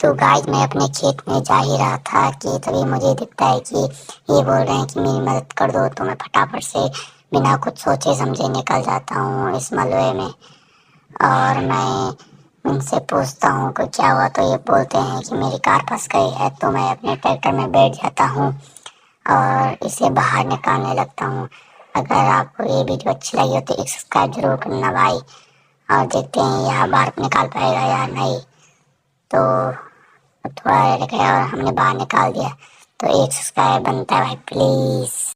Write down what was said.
तो गाइस मैं अपने खेत में जा ही रहा था कि तभी मुझे दिखता है कि ये बोल रहे हैं कि मेरी मदद कर दो। तो मैं फटाफट से बिना कुछ सोचे समझे निकल जाता हूँ इस मलबे में, और मैं उनसे पूछता हूँ कि क्या हुआ। तो ये बोलते हैं कि मेरी कार फंस गई है। तो मैं अपने ट्रैक्टर में बैठ जाता हूँ और इसे बाहर निकालने लगता हूँ। अगर आपको ये वीडियो अच्छी लगी हो तो एक सब्सक्राइब जरूर करना भाई, और देखते हैं यह बाहर निकाल पाएगा या नहीं। तो थोड़ा रह गया और हमने बाहर निकाल दिया। तो एक सब्सक्राइब बनता है भाई, प्लीज़।